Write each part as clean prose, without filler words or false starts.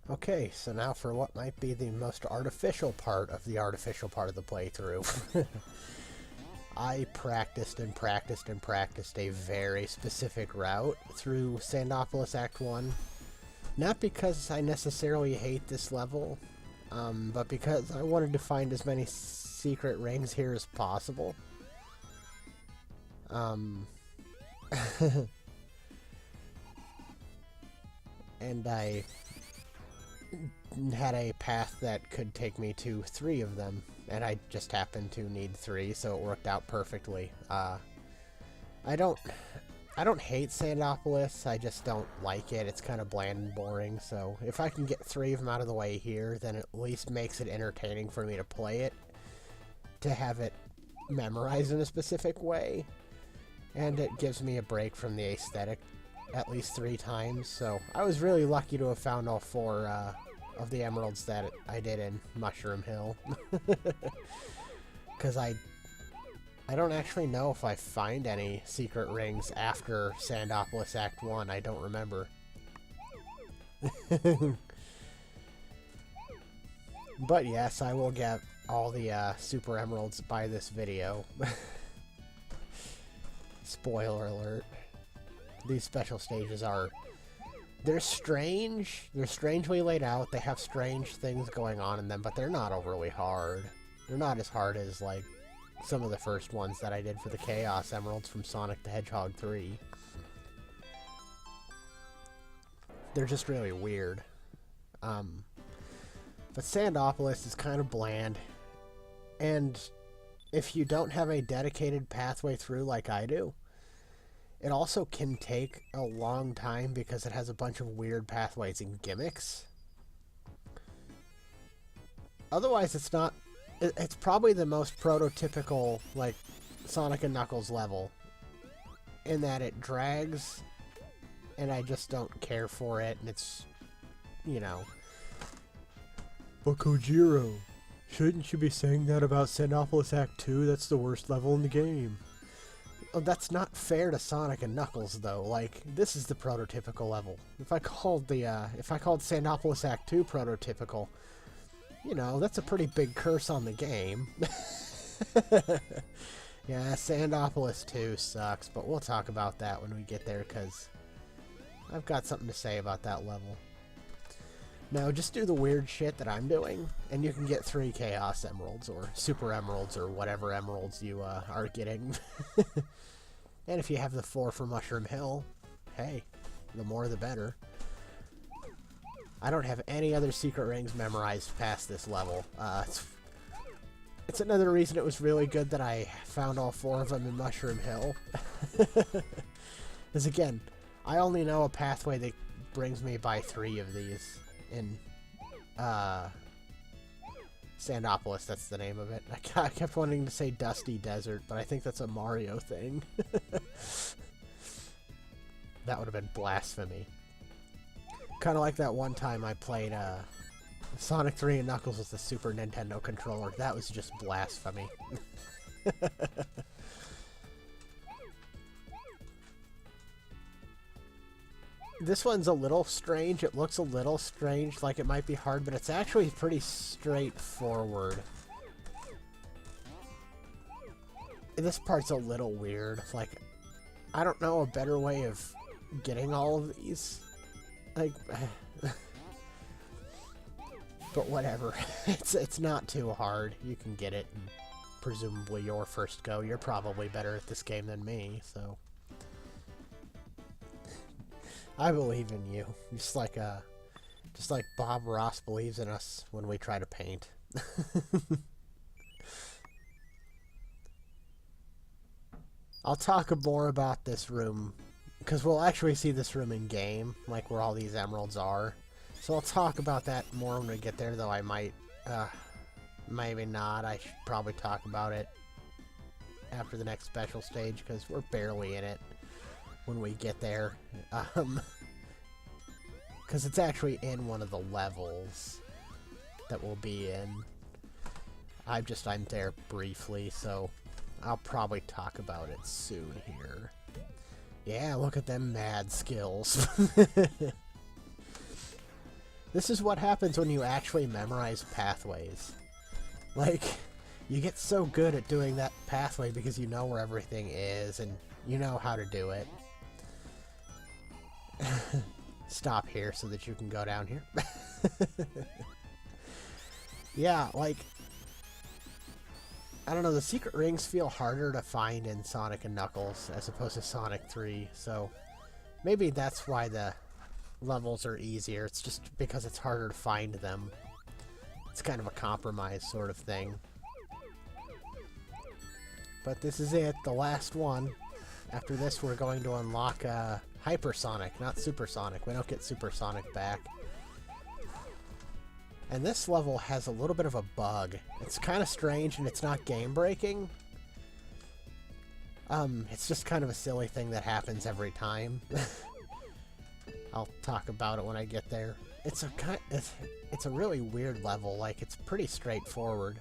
Okay, so now for what might be the most artificial part of the playthrough. I practiced and practiced and practiced a very specific route through Sandopolis Act 1. Not because I necessarily hate this level, but because I wanted to find as many secret rings here as possible. And I had a path that could take me to 3 of them, and I just happened to need 3, so it worked out perfectly. I don't hate Sandopolis, I just don't like it. It's kind of bland and boring, so if I can get 3 of them out of the way here, then it at least makes it entertaining for me to play it, to have it memorized in a specific way, and it gives me a break from the aesthetic at least 3 times, so I was really lucky to have found all 4 of the emeralds that I did in Mushroom Hill. Because I don't actually know if I find any secret rings after Sandopolis Act 1. I don't remember. But yes, I will get all the super emeralds by this video. Spoiler alert. These special stages they're strange. They're strangely laid out. They have strange things going on in them, but they're not overly hard. They're not as hard as, like, some of the first ones that I did for the Chaos Emeralds from Sonic the Hedgehog 3. They're just really weird. But Sandopolis is kind of bland. And if you don't have a dedicated pathway through like I do, it also can take a long time because it has a bunch of weird pathways and gimmicks. Otherwise, it's probably the most prototypical, like, Sonic and Knuckles level, in that it drags, and I just don't care for it, and it's, you know. But Kojiro, shouldn't you be saying that about Sandopolis Act 2? That's the worst level in the game. Oh, that's not fair to Sonic and Knuckles, though. Like, this is the prototypical level. If I called Sandopolis Act 2 prototypical, you know, that's a pretty big curse on the game. Yeah, Sandopolis 2 sucks, but we'll talk about that when we get there, because I've got something to say about that level. Now, just do the weird shit that I'm doing, and you can get 3 Chaos Emeralds, or Super Emeralds, or whatever emeralds you are getting. And if you have the 4 for Mushroom Hill, hey, the more the better. I don't have any other secret rings memorized past this level. It's another reason it was really good that I found all 4 of them in Mushroom Hill. Because again, I only know a pathway that brings me by 3 of these in Sandopolis, that's the name of it. I kept wanting to say Dusty Desert, but I think that's a Mario thing. That would have been blasphemy. Kind of like that one time I played Sonic 3 and Knuckles with the Super Nintendo controller. That was just blasphemy. This one's a little strange. It looks a little strange, like it might be hard, but it's actually pretty straightforward. This part's a little weird. Like, I don't know a better way of getting all of these. Like, but whatever. It's not too hard. You can get it, and presumably your first go. You're probably better at this game than me, so I believe in you. Just like Bob Ross believes in us when we try to paint. I'll talk more about this room, because we'll actually see this room in game, like where all these emeralds are. So I'll talk about that more when we get there, though I might, maybe not. I should probably talk about it after the next special stage, because we're barely in it when we get there. Because it's actually in one of the levels that we'll be in. I'm there briefly, so I'll probably talk about it soon here. Yeah, look at them mad skills. This is what happens when you actually memorize pathways. Like, you get so good at doing that pathway because you know where everything is and you know how to do it. Stop here so that you can go down here. Yeah, like, I don't know, the secret rings feel harder to find in Sonic and Knuckles as opposed to Sonic 3, so maybe that's why the levels are easier. It's just because it's harder to find them. It's kind of a compromise sort of thing. But this is it, the last one. After this, we're going to unlock Hypersonic, not Supersonic. We don't get Supersonic back. And this level has a little bit of a bug. It's kind of strange and it's not game-breaking. It's just kind of a silly thing that happens every time. I'll talk about it when I get there. It's a really weird level. Like, it's pretty straightforward.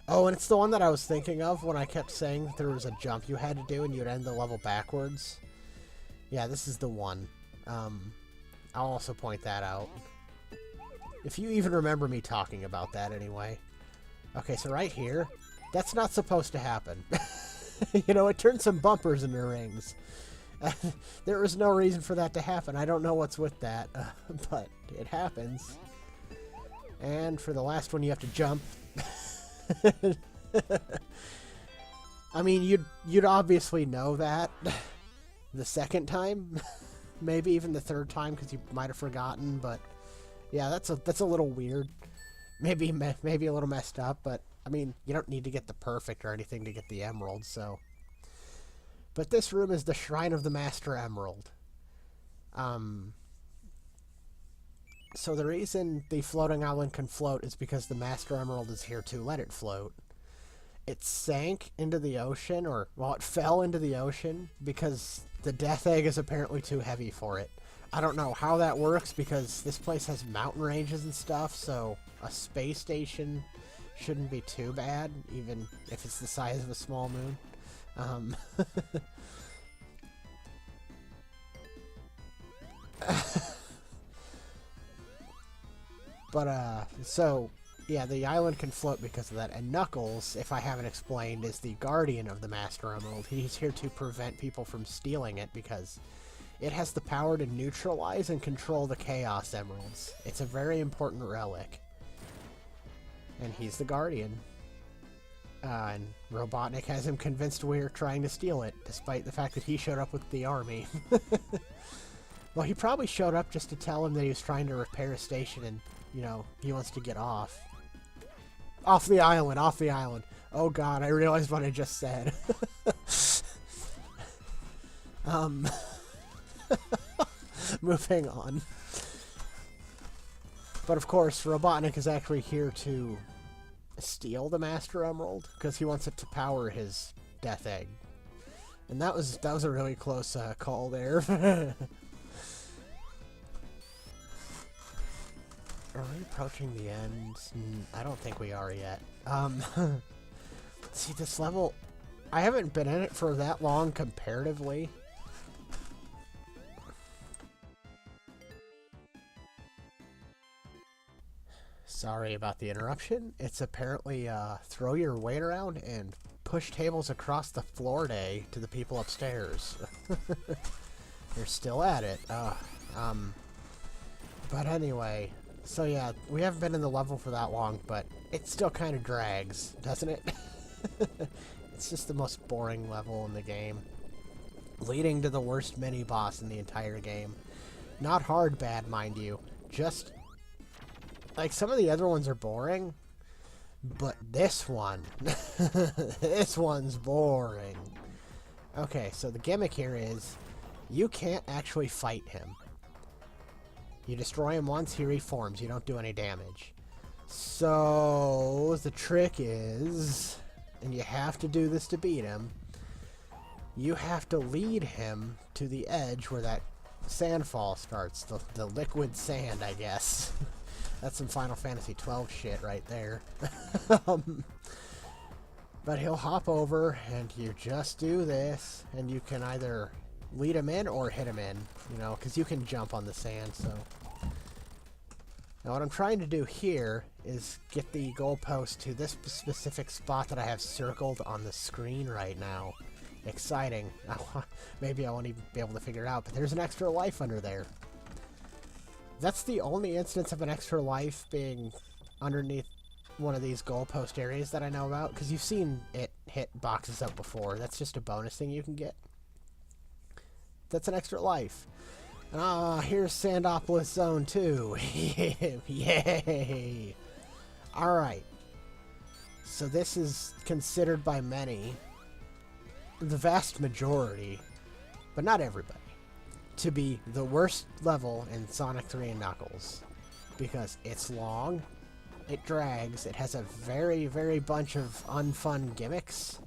Oh, and it's the one that I was thinking of when I kept saying that there was a jump you had to do and you'd end the level backwards. Yeah, this is the one. I'll also point that out. If you even remember me talking about that anyway. Okay, so right here, that's not supposed to happen. You know, it turned some bumpers into rings. There was no reason for that to happen. I don't know what's with that, but it happens. And for the last one, you have to jump. I mean, you'd obviously know that the second time, maybe even the third time, because you might have forgotten. But yeah, that's a little weird. Maybe a little messed up, but I mean, you don't need to get the perfect or anything to get the emerald. So, but this room is the Shrine of the Master Emerald. So the reason the floating island can float is because the Master Emerald is here to let it float. It sank into the ocean, or, well, it fell into the ocean because the Death Egg is apparently too heavy for it. I don't know how that works because this place has mountain ranges and stuff, so a space station shouldn't be too bad, even if it's the size of a small moon. But, so, yeah, the island can float because of that. And Knuckles, if I haven't explained, is the guardian of the Master Emerald. He's here to prevent people from stealing it because it has the power to neutralize and control the Chaos Emeralds. It's a very important relic. And he's the guardian. And Robotnik has him convinced we're trying to steal it, despite the fact that he showed up with the army. Well, he probably showed up just to tell him that he was trying to repair a station and, you know, he wants to get off. Off the island, off the island. Oh god, I realized what I just said. Moving on. But of course, Robotnik is actually here to steal the Master Emerald, because he wants it to power his Death Egg. And that was a really close call there. Are we approaching the end? I don't think we are yet. See, this level, I haven't been in it for that long comparatively. Sorry about the interruption. It's apparently throw your weight around and push tables across the floor day to the people upstairs. They're still at it. But anyway, so yeah, we haven't been in the level for that long, but it still kind of drags, doesn't it? It's just the most boring level in the game, leading to the worst mini-boss in the entire game. Not hard bad, mind you, just, like, some of the other ones are boring, but this one, this one's boring. Okay, so the gimmick here is, you can't actually fight him. You destroy him once, he reforms. You don't do any damage. So, the trick is, and you have to do this to beat him, you have to lead him to the edge where that sandfall starts. The liquid sand, I guess. That's some Final Fantasy XII shit right there. But he'll hop over, and you just do this, and you can either lead him in or hit him in, you know, because you can jump on the sand, so. Now what I'm trying to do here is get the goalpost to this specific spot that I have circled on the screen right now. Exciting. Maybe I won't even be able to figure it out, but there's an extra life under there. That's the only instance of an extra life being underneath one of these goalpost areas that I know about, because you've seen it hit boxes up before. That's just a bonus thing you can get. That's an extra life. Here's Sandopolis Zone 2. Yay! Alright. So this is considered by many, the vast majority, but not everybody, to be the worst level in Sonic 3 and Knuckles. Because it's long, it drags, it has a very, very bunch of unfun gimmicks,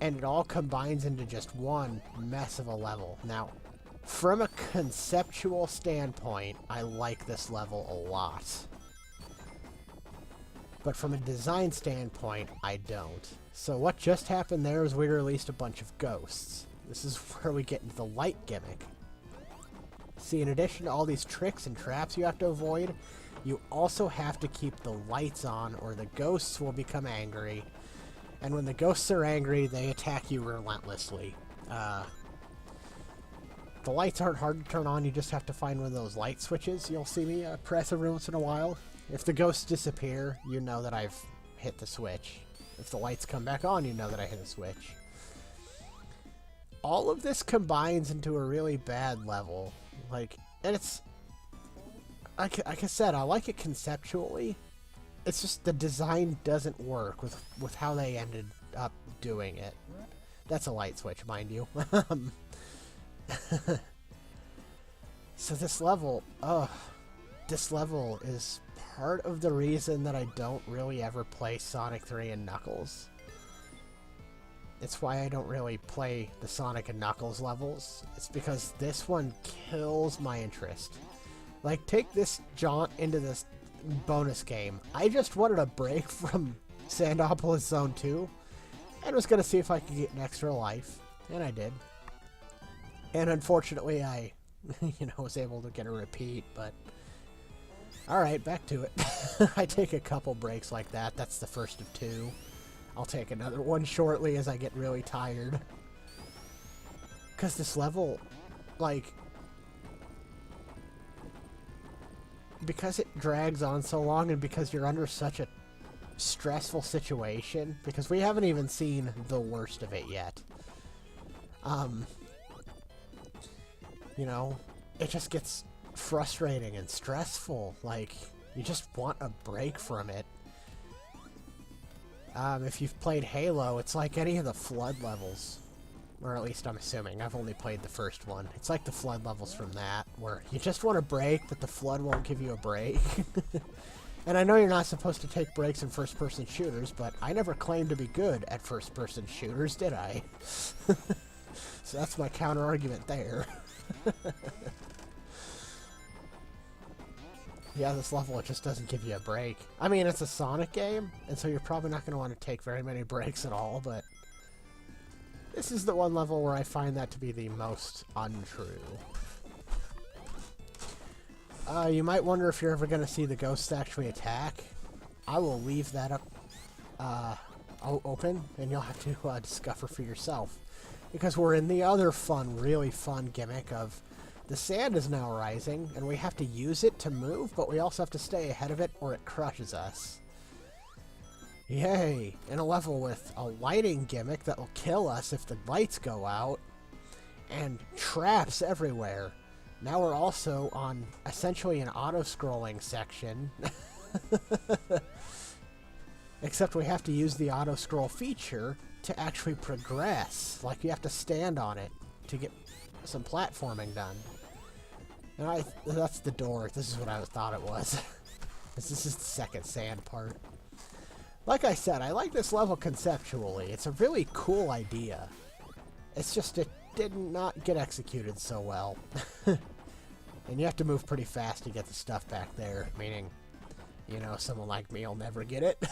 and it all combines into just one mess of a level. Now, from a conceptual standpoint, I like this level a lot. But from a design standpoint, I don't. So what just happened there is we released a bunch of ghosts. This is where we get into the light gimmick. See, in addition to all these tricks and traps you have to avoid, you also have to keep the lights on or the ghosts will become angry. And when the ghosts are angry, they attack you relentlessly. The lights aren't hard to turn on, you just have to find one of those light switches. You'll see me press every once in a while. If the ghosts disappear, you know that I've hit the switch. If the lights come back on, you know that I hit a switch. All of this combines into a really bad level. And it's... Like I said, I like it conceptually. It's just the design doesn't work with how they ended up doing it. That's a light switch, mind you. So this level is part of the reason that I don't really ever play Sonic 3 and Knuckles. It's why I don't really play the Sonic and Knuckles levels. It's because this one kills my interest. Like, take this jaunt into this bonus game. I just wanted a break from Sandopolis Zone 2 and was going to see if I could get an extra life. And I did. And unfortunately I, was able to get a repeat, but... Alright, back to it. I take a couple breaks like that. That's the first of two. I'll take another one shortly as I get really tired. Because this level, because it drags on so long and because you're under such a stressful situation, because we haven't even seen the worst of it yet. It just gets frustrating and stressful. You just want a break from it. If you've played Halo, it's like any of the Flood levels. Or at least I'm assuming. I've only played the first one. It's like the Flood levels from that, where you just want a break, but the Flood won't give you a break. And I know you're not supposed to take breaks in first-person shooters, but I never claimed to be good at first-person shooters, did I? So that's my counter-argument there. Yeah, this level, it just doesn't give you a break. I mean, it's a Sonic game, and so you're probably not going to want to take very many breaks at all, but... This is the one level where I find that to be the most untrue. You might wonder if you're ever going to see the ghosts actually attack. I will leave that up open, and you'll have to discover for yourself. Because we're in the other really fun gimmick of the sand is now rising, and we have to use it to move, but we also have to stay ahead of it or it crushes us. Yay! In a level with a lighting gimmick that will kill us if the lights go out, and traps everywhere. Now we're also on essentially an auto-scrolling section. Except we have to use the auto-scroll feature to actually progress. Like, you have to stand on it to get some platforming done. And that's the door. This is what I thought it was. This is the second sand part. Like I said, I like this level conceptually. It's a really cool idea. It's just it did not get executed so well. And you have to move pretty fast to get the stuff back there. Meaning, someone like me will never get it.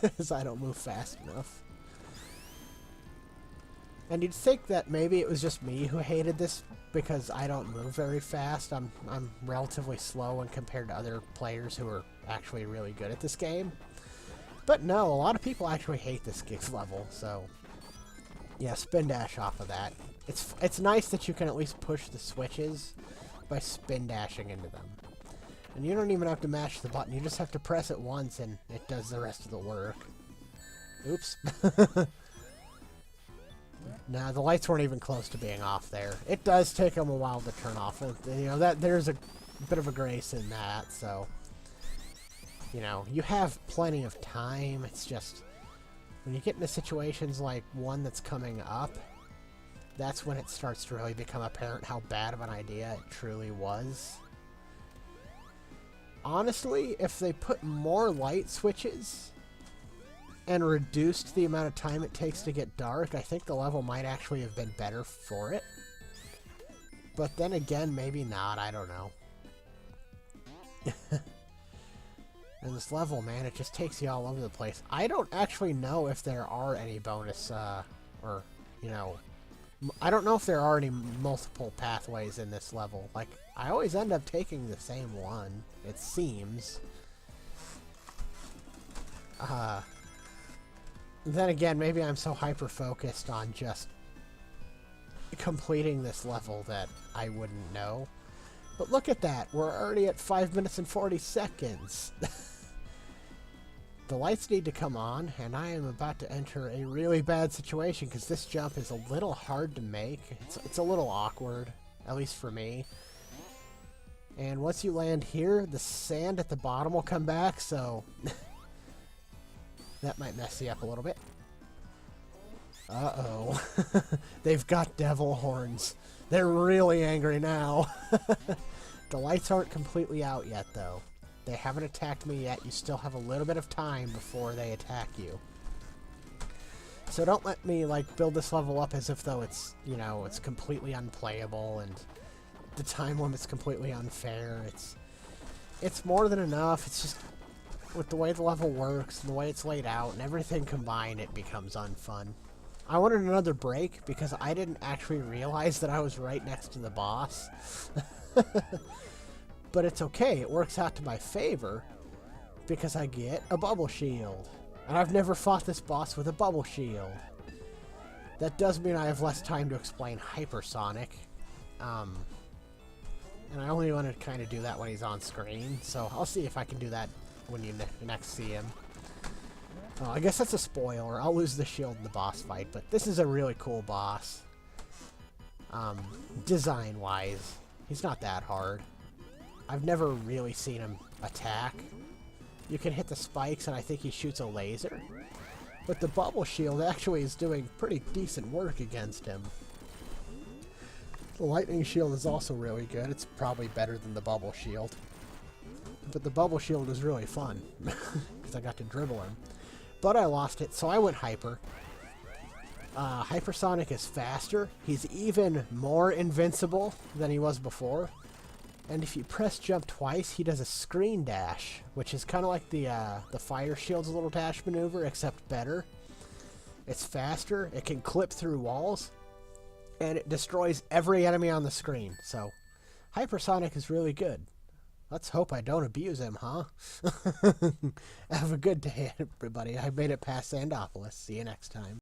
Because I don't move fast enough. And you'd think that maybe it was just me who hated this because I don't move very fast. I'm relatively slow when compared to other players who are actually really good at this game. But no, a lot of people actually hate this Gigs level, so yeah, spin dash off of that. It's nice that you can at least push the switches by spin dashing into them. And you don't even have to mash the button, you just have to press it once and it does the rest of the work. Oops. Nah, the lights weren't even close to being off there. It does take them a while to turn off. You know, there's a bit of a grace in that, so you know, you have plenty of time. It's just when you get into situations like one that's coming up, that's when it starts to really become apparent how bad of an idea it truly was. Honestly, if they put more light switches and reduced the amount of time it takes to get dark, I think the level might actually have been better for it. But then again, maybe not, I don't know. And this level, man, it just takes you all over the place. I don't actually know if there are any bonus, or, you know, I don't know if there are any multiple pathways in this level. Like, I always end up taking the same one, it seems. Then again, maybe I'm so hyper-focused on just completing this level that I wouldn't know. But look at that, we're already at 5 minutes and 40 seconds. The lights need to come on, and I am about to enter a really bad situation because this jump is a little hard to make. It's a little awkward, at least for me. And once you land here, the sand at the bottom will come back, so that might mess you up a little bit. Uh-oh. They've got devil horns. They're really angry now. The lights aren't completely out yet, though. They haven't attacked me yet. You still have a little bit of time before they attack you. So don't let me, like, build this level up as if though it's, you know, it's completely unplayable and the time limit's completely unfair. It's more than enough. It's just with the way the level works and the way it's laid out and everything combined, it becomes unfun. I wanted another break because I didn't actually realize that I was right next to the boss. But it's okay, it works out to my favor because I get a bubble shield. And I've never fought this boss with a bubble shield. That does mean I have less time to explain hypersonic. And I only want to kind of do that when he's on screen, so I'll see if I can do that when you next see him. Oh, I guess that's a spoiler. I'll lose the shield in the boss fight, but this is a really cool boss. Design-wise, he's not that hard. I've never really seen him attack. You can hit the spikes, and I think he shoots a laser. But the bubble shield actually is doing pretty decent work against him. The lightning shield is also really good. It's probably better than the bubble shield. But the bubble shield is really fun, because I got to dribble him. But I lost it, so I went hyper. Hypersonic is faster. He's even more invincible than he was before. And if you press jump twice, he does a screen dash, which is kind of like the fire shield's little dash maneuver, except better. It's faster, it can clip through walls, and it destroys every enemy on the screen. So, Hypersonic is really good. Let's hope I don't abuse him, huh? Have a good day, everybody. I made it past Sandopolis. See you next time.